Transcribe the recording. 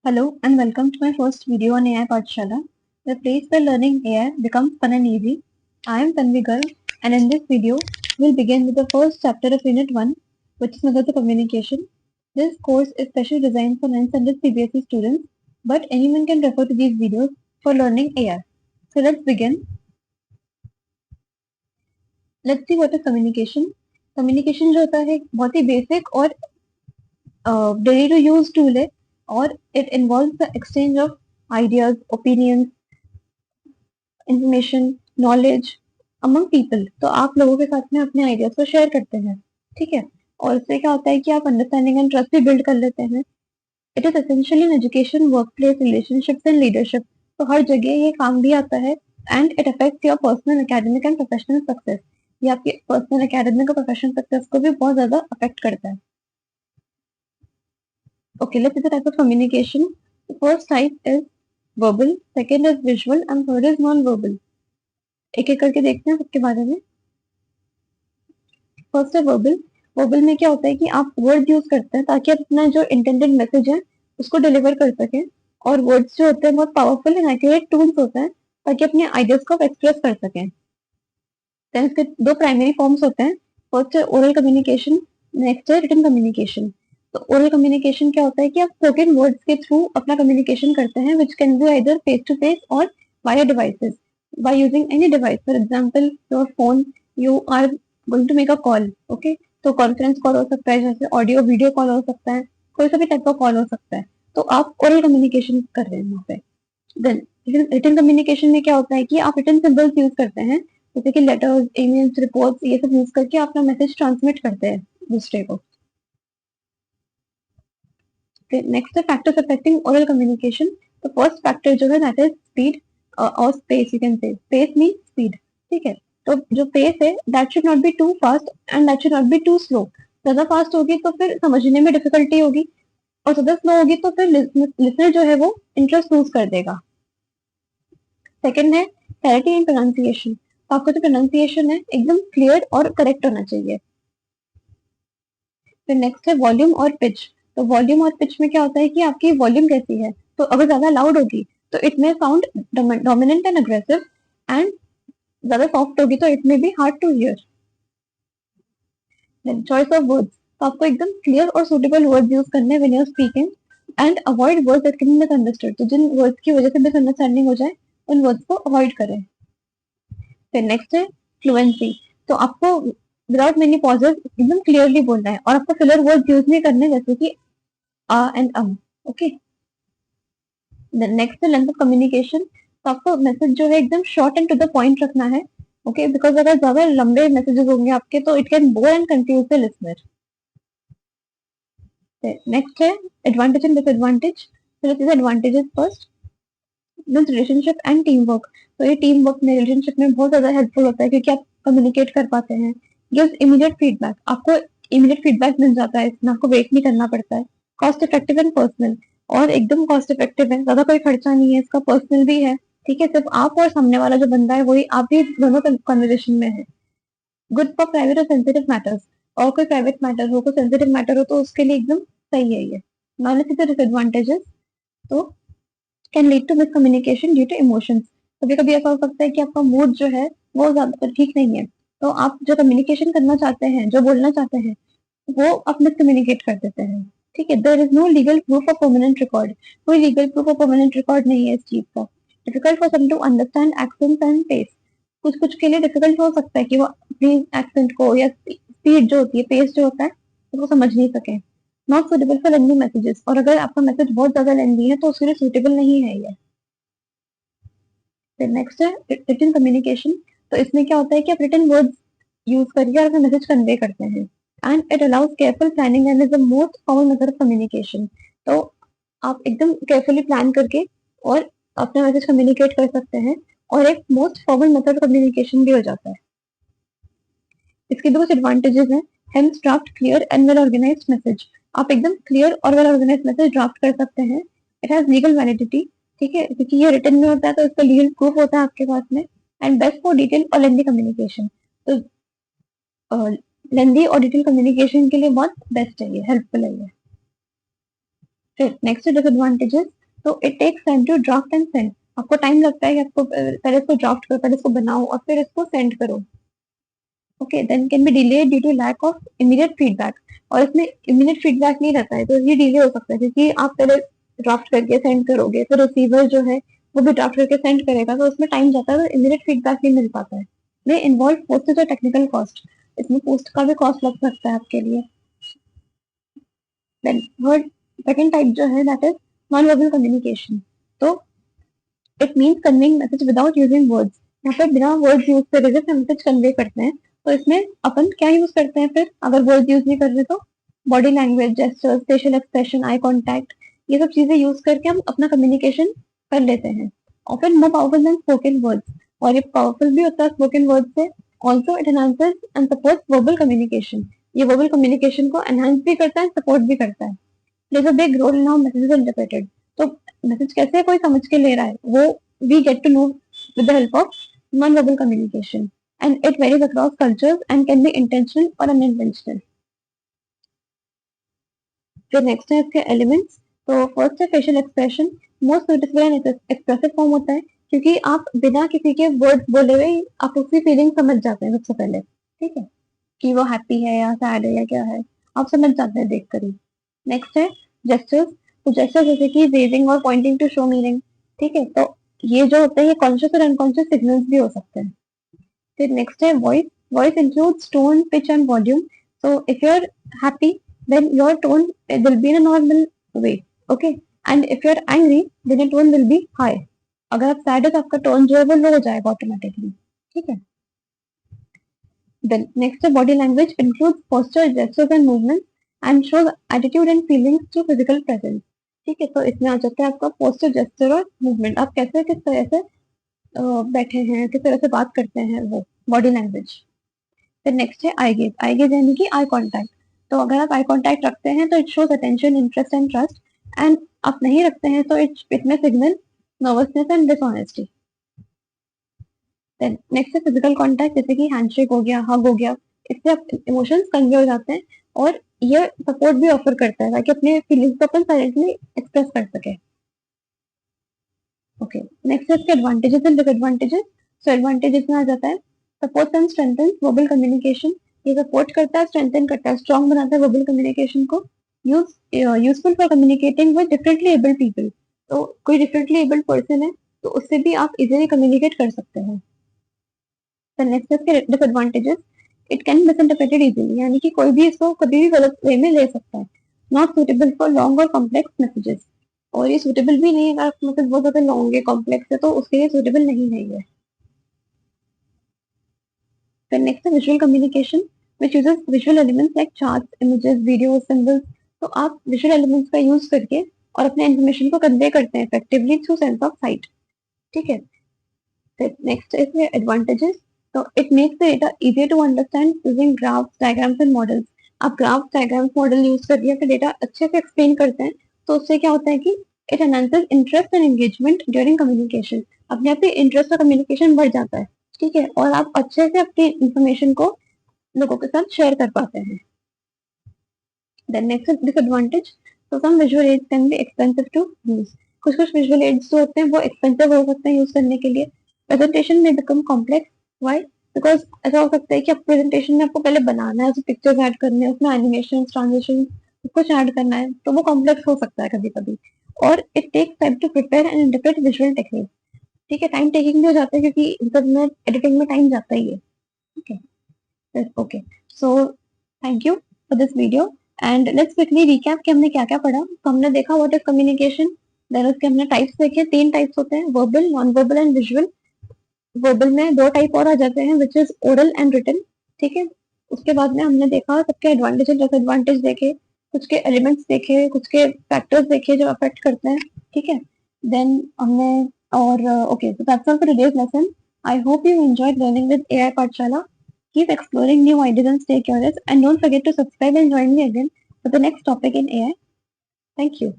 Hello and welcome to my first video on AI Pathshala, the place where learning AI becomes fun and easy. I am Tanvi Garg, and in this video, we'll begin with the first chapter of Unit 1, which is Method of Communication. This course is specially designed for 9th standard CBSE students, but anyone can refer to these videos for learning AI. So let's begin. Let's see what is communication. Communication जो होता है बहुत ही basic और daily to use tool है और it involves the exchange of ideas opinions information knowledge among people. तो आप लोगों के साथ में अपने आइडियाज को शेयर करते हैं, ठीक है। और इससे क्या होता है कि आप अंडरस्टैंडिंग एंड ट्रस्ट भी बिल्ड कर लेते हैं। It is essentially in education work place relationships and leadership. तो हर जगह ये काम भी आता है and it affects your personal academic and professional success. ये आपके पर्सनल एकेडमिक और प्रोफेशनल सक्सेस को भी बहुत ज्यादा अफेक्ट करता है। Okay, let's see the type of communication. The first type is verbal, second is visual, and third is non-verbal. एक एक करके देखते हैं सबके बारे में। फर्स्ट है वर्बल। वर्बल में क्या होता है कि आप वर्ड यूज करते हैं ताकि आप अपना जो इंटेंडेड मैसेज है उसको डिलीवर कर सकें। और वर्ड्स जो होते हैं बहुत पावरफुल एंड एक्यूरेट टूल्स होते हैं ताकि अपने आइडियाज को एक्सप्रेस कर सकें। देन इसके दो प्राइमरी फॉर्म्स होते हैं। फर्स्ट है ओरल कम्युनिकेशन, नेक्स्ट है रिटन कम्युनिकेशन। तो ओरल कम्युनिकेशन क्या होता है कि आप स्पोकन वर्ड्स के थ्रू अपना कम्युनिकेशन करते हैं which can be either face to face और via devices by using any device. For example your phone, you are going to make a call, okay. तो कॉन्फ्रेंस कॉल हो सकता है, जैसे ऑडियो वीडियो कॉल हो सकता है, कोई सा भी टाइप का कॉल हो सकता है। तो आप ओरल कम्युनिकेशन कर रहे हैं वहाँ पे। देन रिटन कम्युनिकेशन में क्या होता है कि आप रिटन सिंबल्स यूज करते हैं, जैसे कि लेटर्स, ईमेल्स, रिपोर्ट्स, ये सब यूज करके अपना मैसेज ट्रांसमिट करते हैं दूसरे को। नेक्स्ट है फैक्टर्स अफेक्टिंग ओरल कम्युनिकेशन। तो फर्स्ट फैक्टर जो है दैट इज स्पीड और space. You can say space mean speed, ठीक है। तो जो पेस है that should not be too fast and that should not be too slow. ज्यादा फास्ट होगी तो फिर समझने में डिफिकल्टी होगी, और ज्यादा स्लो होगी तो फिर लिसनर जो है वो इंटरेस्ट लूज कर देगा। सेकंड है क्लैरिटी इन प्रोनाउंसिएशन। तो आपका जो प्रोनाउंसिएशन है एकदम क्लियर और करेक्ट होना चाहिए। फिर नेक्स्ट है वॉल्यूम और पिच। तो वॉल्यूम और पिच में क्या होता है कि आपकी वॉल्यूम कैसी है। तो अगर ज्यादा लाउड होगी तो it may sound dominant and aggressive, and ज्यादा सॉफ्ट होगी तो it may be hard to hear. Then choice of words. तो आपको एकदम क्लियर और सुटेबल वर्ड्स यूज करने when you are speaking and avoid words that can be misunderstood. तो जिन वर्ड्स की वजह से मिसअंडरस्टैंडिंग हो जाए उन वर्ड्स को अवॉइड करें। फिर नेक्स्ट है फ्लुएंसी। तो आपको विदाउट मेनी पॉजेस एकदम क्लियरली बोलना है और आपको फिलर वर्ड यूज नहीं करने, जैसे कि आ एंड ओके। नेक्स्ट है लेंथ ऑफ कम्युनिकेशन। तो आपको मैसेज जो है एकदम short and to the point रखना है, ओके, बिकॉज अगर ज्यादा लंबे मैसेजेस होंगे आपके तो it can bore and confuse the listener. Next है एडवांटेज एंड डिसएडवांटेज। तो advantages first means relationship and team work. तो ये टीम वर्क में, रिलेशनशिप में बहुत ज्यादा हेल्पफुल होता है क्योंकि आप कम्युनिकेट कर पाते हैं। Gives immediate feedback. आपको इमीडिएट फीडबैक मिल जाता है, इसमें आपको वेट नहीं करना पड़ता है। Cost effective and personal. और एकदम कॉस्ट इफेक्टिव है, ज्यादा कोई खर्चा नहीं है, इसका पर्सनल भी है, ठीक है। सिर्फ आप और सामने वाला जो बंदा है वही, आप भी दोनों कन्वर्सेशन में है। गुड फॉर प्राइवेट और सेंसिटिव मैटर्स। और कोई प्राइवेट मैटर हो, कोई सेंसिटिव मैटर हो तो उसके लिए एकदम सही है ये। Now let's see the disadvantages. तो can lead to miscommunication due to emotions. कभी कभी ऐसा हो सकता है कि आपका मूड जो है वो ज्यादा ठीक नहीं है, तो आप जो कम्युनिकेशन करना चाहते हैं, जो बोलना चाहते हैं, वो आप मिसकम्युनिकेट कर देते हैं, ठीक है। There is no legal proof of permanent record. कोई legal proof of permanent record नहीं है इस चीज का। Difficult for some to understand accent and pace. कुछ कुछ के लिए डिफिकल्ट हो सकता है कि वो अपनी एक्सेंट को या स्पीड जो होती है, पेस जो होता है, उसको समझ नहीं सके। Not suitable for lengthy messages. और अगर आपका मैसेज बहुत ज्यादा लेंथी है तो उसके लिए सुटेबल नहीं है ये। फिर नेक्स्ट है रिटन कम्युनिकेशन। तो इसमें क्या होता है कि आप रिटन वर्ड्स यूज करके और अपना मैसेज कन्वे करते हैं and it allows careful planning and is the most common method of communication. तो आप एकदम केयरफुली प्लान करके और अपना मैसेज कम्युनिकेट कर सकते हैं और एक most common method of communication भी हो जाता है। इसके दो एडवांटेजेस हैं। Hence draft clear and well organised message. आप एकदम क्लियर और वेल ऑर्गेनाइज्ड मैसेज ड्राफ्ट कर सकते हैं। इट हैज लीगल वैलिडिटी, ठीक है, क्योंकि ये रिटन में होता है तो इसका लीगल प्रूफ होता है आपके पास में। एंड बेस्ट फॉर डिटेल और लेंथी कम्युनिकेशन। तो लेंथी और डिटेल कम्युनिकेशन के लिए बहुत बेस्ट है ये, हेल्पफुल है ये। फिर नेक्स्ट डिसएडवांटेजेस, तो it takes time to draft and send. आपको टाइम लगता है कि आपको पहले इसको ड्राफ्ट करो, पहले इसको बनाओ और फिर इसको सेंड करो। Okay, then can be delayed due to lack of immediate feedback, और इसमें इमीडिएट फीडबैक नहीं रहता है तो ये डिले हो सकता है, क्योंकि आप पहले ड्राफ्ट करके सेंड करोगे, फिर रिसीवर जो है वो भी ड्राफ्ट करके सेंड करेगा, तो उसमें टाइम जाता है, तो इमीडिएट फीडबैक नहीं मिल पाता है। दे इन्वॉल्व पोस्टेज और टेक्निकल कॉस्ट, इसमें पोस्ट का भी कॉस्ट लग सकता है आपके लिए। देन थर्ड सेकंड टाइप जो है that is non verbal communication. तो it means conveying message without using words. यहाँ पर बिना वर्ड्स यूज करे जैसे मैसेज कन्वे करते हैं, तो इसमें अपन क्या यूज करते हैं फिर, अगर वर्ड्स यूज नहीं कर रहे तो body language, gestures, facial expression, eye contact, ये सब चीजें यूज करके हम अपना कम्युनिकेशन कर लेते हैं। और फिर more powerful than spoken words, और ये पावरफुल भी होता है स्पोकन वर्ड से। Also it enhances and supports verbal communication, ये वर्बल कम्युनिकेशन को एनहांस भी करता है, सपोर्ट भी करता है। Plays a big role in how message interpreted, तो मैसेज कैसे कोई समझ के ले रहा है वो we get to know with the help of non-verbal communication, and it varies across cultures and can be intentional or unintentional. फिर नेक्स्ट है इसके एलिमेंट्स, तो फर्स्ट है facial expression, most noticeable and expressive form होता है, क्योंकि आप बिना किसी के वर्ड्स बोले हुए आप उसकी फीलिंग समझ जाते हैं सबसे पहले, ठीक है, कि वो हैप्पी है या सैड है या क्या है, आप समझ जाते हैं देख कर ही। नेक्स्ट है जेस्चर्स, तो जेस्चर्स जैसे कि रेजिंग और पॉइंटिंग टू शो मीनिंग, ठीक है, तो ये जो होते हैं ये कॉन्शियस और अनकॉन्शियस सिग्नल्स भी हो सकते हैं। फिर नेक्स्ट है voice, voice includes tone, pitch and volume, so if you're happy then your tone will be in a normal way, okay, and if you're angry then your tone will be high, अगर आप sad है तो आपका tone जो है वो लो हो जाएगा ऑटोमेटिकली, ठीक है। Then next है body language, includes posture, gestures and movements and shows attitude and feelings through physical presence, ठीक है, तो इसमें आ जाता है आपका पोस्चर, जेस्चर और मूवमेंट, आप कैसे किस तरह से बैठे हैं, किस तरह से बात करते हैं, वो बॉडी लैंग्वेज। फिर नेक्स्ट है आई गेज, आई गेज यानी कि आई कॉन्टैक्ट, तो अगर आप आई कॉन्टैक्ट रखते हैं तो it shows attention, interest and trust, and आप नहीं रखते हैं तो it may signal nervousness and dishonesty. Then next है फिजिकल कॉन्टैक्ट, जैसे कि हैंडशेक हो गया, हग हो गया, इससे आप इमोशंस कन्वे हो जाते हैं, और ये सपोर्ट भी ऑफर करता है ताकि अपने फीलिंग्स को अपन साइलेंटली एक्सप्रेस कर सके। ओके, नेक्स्ट है इसके advantages and disadvantages. So advantages में आ जाता है support and strengthen verbal communication, ये सपोर्ट करता है, स्ट्रेंथन करता है, स्ट्रॉन्ग बनाता है वर्बल कम्युनिकेशन को। Useful for communicating with differently abled people, तो कोई डिफरेंटली एबल्ड पर्सन है तो उससे भी आप इजीली कम्युनिकेट कर सकते हैं। तो नेक्स्ट इसके डिसएडवांटेजेस, इट कैन मिसइंटरप्रेटेड इजीली, यानी कि कोई भी इसको कभी भी गलत वे में ले सकता है। नॉट सुटेबल फॉर लॉन्ग और कॉम्प्लेक्स मैसेजेस, और ये सुटेबल भी नहीं है, अगर आपका मैसेज बहुत ज्यादा लॉन्ग है, कॉम्प्लेक्स है, तो उसके लिए सुटेबल नहीं है ये। फिर नेक्स्ट है visual communication, which uses visual elements like charts, images, videos, symbols, तो आप विजुअल एलिमेंट्स का यूज करके और अपने इन्फॉर्मेशन को कन्वे करते हैं effectively through sense of sight, ठीक है। फिर नेक्स्ट है एडवांटेजेस, तो it makes the data easier to understand using graphs, diagrams and models, आप ग्राफ्स, डायग्राम्स, मॉडल यूज करके अपने डेटा अच्छे से एक्सप्लेन करते हैं, तो उससे क्या होता है कि it enhances interest and engagement during communication, अपने आप ही इंटरेस्ट और कम्युनिकेशन बढ़ जाता है, ठीक है, और आप अच्छे से अपनी इंफॉर्मेशन को लोगों के साथ शेयर कर पाते हैं। Then next disadvantage, so some visual aids can be expensive to use, कुछ कुछ विजुअल एड्स जो होते हैं वो एक्सपेंसिव हो सकते हैं यूज करने के लिए। प्रेजेंटेशन में बिकम कॉम्प्लेक्स, व्हाई, बिकॉज ऐसा हो सकता है कि आप प्रेजेंटेशन में आपको पहले बनाना है, पिक्चर्स ऐड करने हैं, उसमें एनिमेशन, ट्रांजिशन कुछ ऐड करना है, तो वो कॉम्प्लेक्स हो सकता है कभी कभी, और it takes time to prepare and interpret visual technique, ठीक है, टाइम टेकिंग भी हो जाता है क्योंकि इन सब में एडिटिंग में टाइम जाता ही है, ठीक है। Okay, so thank you for this video, and let's quickly recap कि हमने क्या क्या पढ़ा। तो हमने देखा व्हाट इज कम्युनिकेशन, देन उसके हमने टाइप्स देखे, 3 टाइप्स होते हैं, verbal, non verbal and visual. Verbal में 2 टाइप और आ जाते हैं, which is oral and written, ठीक है। उसके बाद में हमने देखा सबके एडवांटेज एंड डिसएडवांटेज देखे, कुछ के एलिमेंट्स देखे, कुछ के फैक्टर्स देखे जो अफेक्ट करते हैं, ठीक है। देन हमने और okay, so that's all for today's lesson. I hope you enjoyed learning with AI पाठशाला। Keep exploring new ideas and stay curious, and don't forget to subscribe and join me again for the next topic in AI. Thank you.